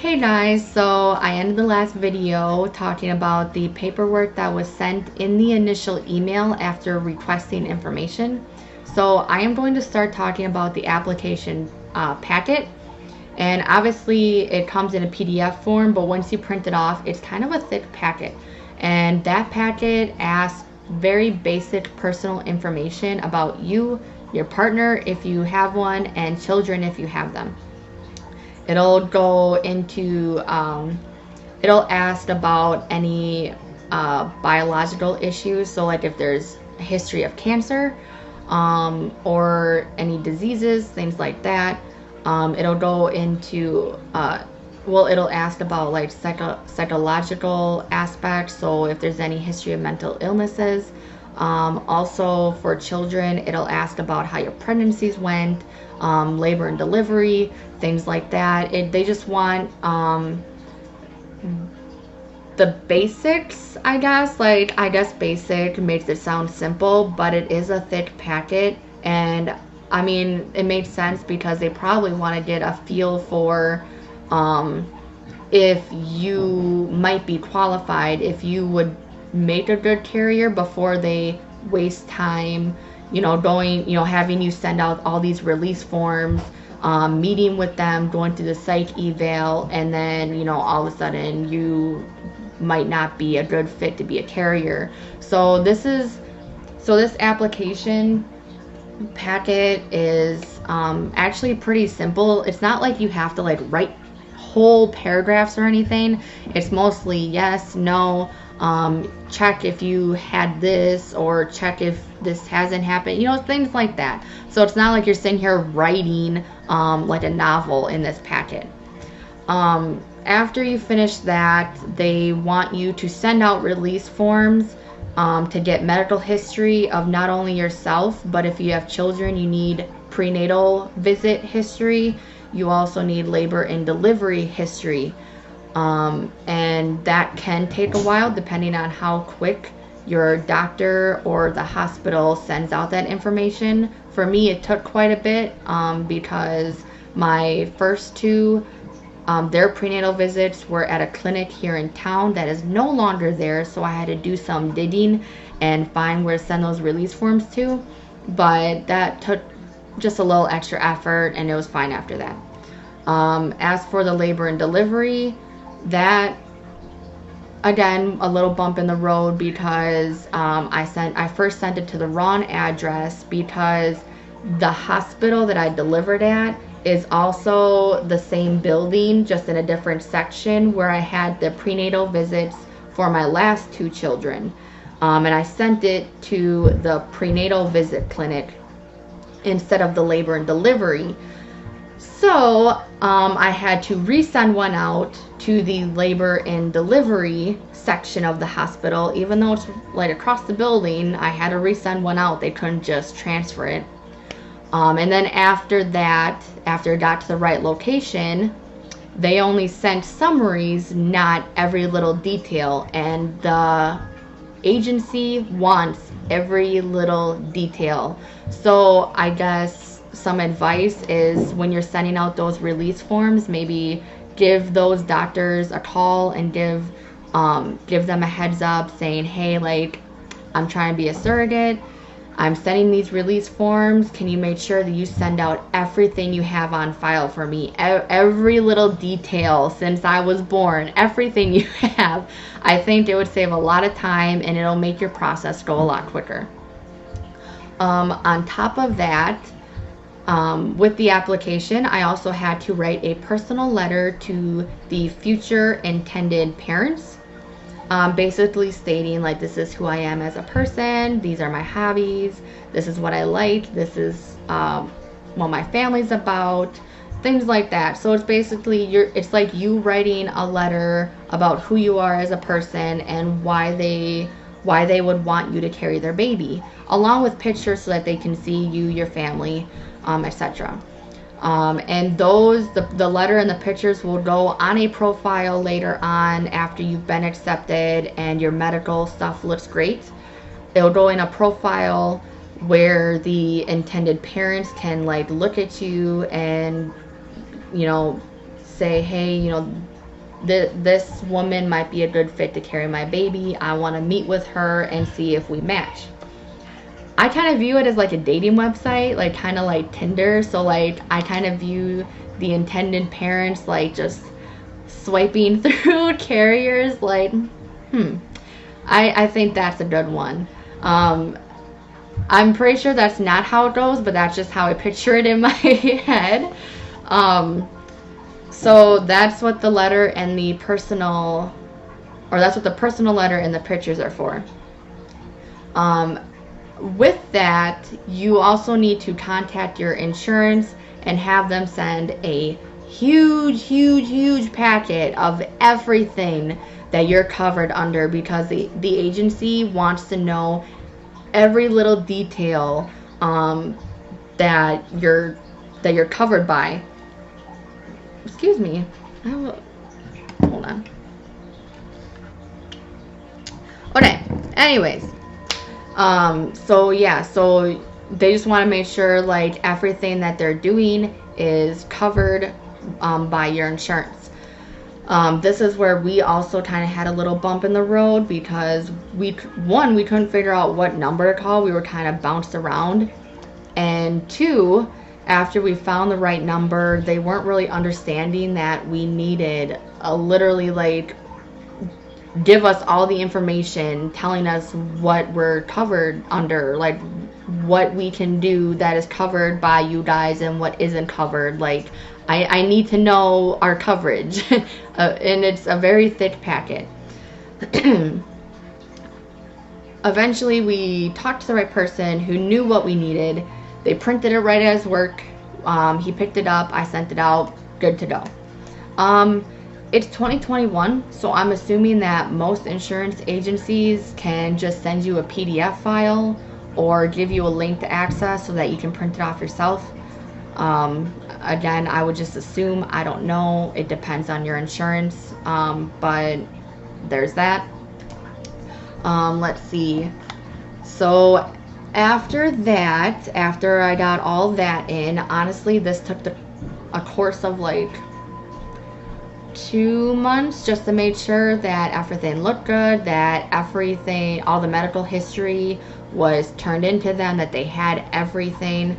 Hey guys, so I ended the last video talking about the paperwork that was sent in the initial email after requesting information. So I am going to start talking about the application packet. And obviously it comes in a PDF form, but once you print it off, it's kind of a thick packet. And that packet asks very basic personal information about you, your partner if you have one, and children if you have them. It'll go into, it'll ask about any biological issues. So, like if there's a history of cancer or any diseases, things like that. It'll go into, it'll ask about like psychological aspects. So, if there's any history of mental illnesses. Also, for children, it'll ask about how your pregnancies went, labor and delivery, things like that. They just want the basics, I guess. Like, I guess basic makes it sound simple, but it is a thick packet. And I mean, it makes sense because they probably want to get a feel for if you might be qualified, if you would make a good carrier before they waste time, having you send out all these release forms, meeting with them, going through the psych eval, and then, all of a sudden you might not be a good fit to be a carrier. So this application packet is actually pretty simple. It's not like you have to like write whole paragraphs or anything. It's mostly yes, no, check if you had this, or check if this hasn't happened, things like that. So it's not like you're sitting here writing like a novel in this packet. After you finish that, they want you to send out release forms to get medical history of not only yourself, but if you have children, you need prenatal visit history. You also need labor and delivery history. And that can take a while depending on how quick your doctor or the hospital sends out that information. For me, it took quite a bit because my first two, their prenatal visits were at a clinic here in town that is no longer there, so I had to do some digging and find where to send those release forms to. But that took just a little extra effort, and it was fine after that. As for the labor and delivery, that again, a little bump in the road because I first sent it to the wrong address because the hospital that I delivered at is also the same building, just in a different section where I had the prenatal visits for my last two children. And I sent it to the prenatal visit clinic instead of the labor and delivery. So I had to resend one out to the labor and delivery section of the hospital. Even though it's like across the building, I had to resend one out. They couldn't just transfer it. And then after that, after it got to the right location, they only sent summaries, not every little detail. And the agency wants every little detail. So I guess some advice is when you're sending out those release forms, maybe give those doctors a call and give them a heads up saying, hey, like, I'm trying to be a surrogate. I'm sending these release forms. Can you make sure that you send out everything you have on file for me? Every little detail since I was born, everything you have. I think it would save a lot of time and it'll make your process go a lot quicker. On top of that, with the application, I also had to write a personal letter to the future intended parents. Basically stating like, this is who I am as a person, these are my hobbies, this is what I like, this is what my family's about, things like that. So it's basically it's like you writing a letter about who you are as a person and why they would want you to carry their baby, along with pictures so that they can see you, your family, etc. And the letter and the pictures will go on a profile later on after you've been accepted and your medical stuff looks great. It'll go in a profile where the intended parents can like look at you and say, hey, you know, this woman might be a good fit to carry my baby. I want to meet with her and see if we match. I kind of view it as like a dating website, like kind of like Tinder. So like I kind of view the intended parents like just swiping through carriers like, I think that's a good one. I'm pretty sure that's not how it goes, but that's just how I picture it in my head. So that's what the letter and the personal, or that's what the personal letter and the pictures are for. With that, you also need to contact your insurance and have them send a huge packet of everything that you're covered under, because the agency wants to know every little detail that you're covered by. Excuse me. Hold on. Okay. Anyways, so yeah, so they just want to make sure like everything that they're doing is covered by your insurance. This is where we also kind of had a little bump in the road, because we couldn't figure out what number to call. We were kind of bounced around, and two, after we found the right number, they weren't really understanding that we needed literally like give us all the information telling us what we're covered under, like what we can do that is covered by you guys and what isn't covered. Like I need to know our coverage. And it's a very thick packet. Eventually we talked to the right person who knew what we needed. They printed it right at his work. He picked it up, I sent it out, good to go. It's 2021, so I'm assuming that most insurance agencies can just send you a PDF file or give you a link to access so that you can print it off yourself. Again, I would just assume, I don't know, it depends on your insurance, but there's that. Let's see. So after that, after I got all that in, honestly, this took a course of like 2 months just to make sure that everything looked good, that everything, all the medical history was turned into them, that they had everything.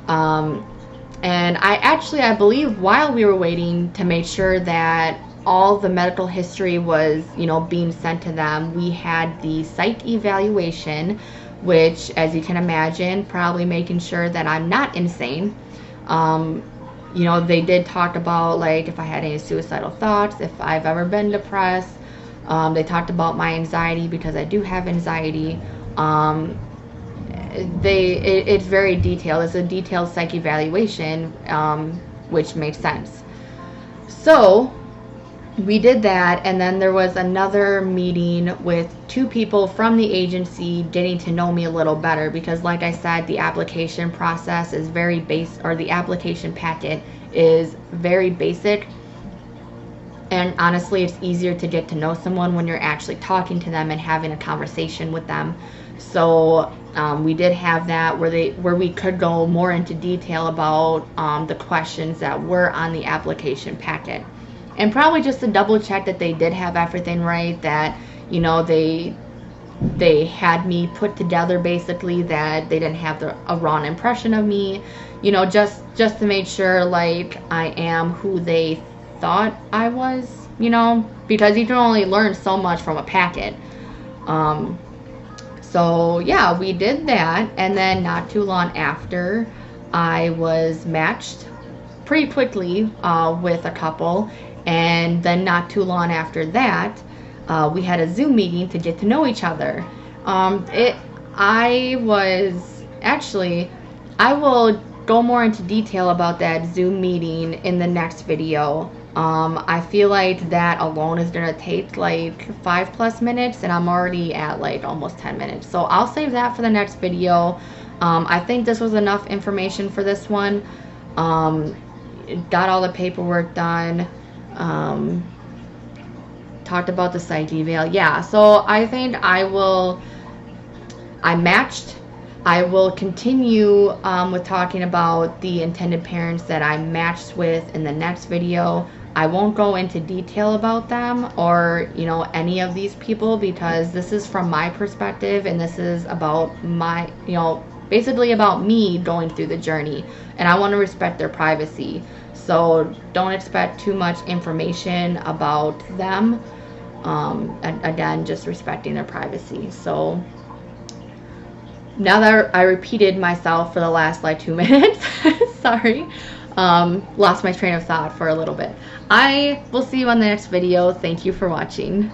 And I believe while we were waiting to make sure that all the medical history was, you know, being sent to them, we had the psych evaluation, which, as you can imagine, probably making sure that I'm not insane. You know, they did talk about like if I had any suicidal thoughts, if I've ever been depressed. They talked about my anxiety, because I do have anxiety. It's very detailed. It's a detailed psych evaluation, which makes sense. So we did that, and then there was another meeting with 2 people from the agency getting to know me a little better, because like I said, the application process is very the application packet is very basic, and honestly it's easier to get to know someone when you're actually talking to them and having a conversation with them. So we did have that where we could go more into detail about the questions that were on the application packet. And probably just to double check that they did have everything right, that, you know, they had me put together basically, that they didn't have a wrong impression of me, you know, just to make sure like I am who they thought I was, you know, because you can only learn so much from a packet. So yeah, we did that, and then not too long after, I was matched pretty quickly with a couple. And then not too long after that, we had a Zoom meeting to get to know each other. I will go more into detail about that Zoom meeting in the next video. I feel like that alone is gonna take like 5+ minutes, and I'm already at like almost 10 minutes. So I'll save that for the next video. I think this was enough information for this one. Got all the paperwork done. Talked about the psych eval. Yeah, so I think I matched. I will continue with talking about the intended parents that I matched with in the next video. I won't go into detail about them or, you know, any of these people, because this is from my perspective and this is about my, you know, basically about me going through the journey, and I want to respect their privacy. So don't expect too much information about them. And again, just respecting their privacy. So now that I repeated myself for the last like 2 minutes, sorry, lost my train of thought for a little bit. I will see you on the next video. Thank you for watching.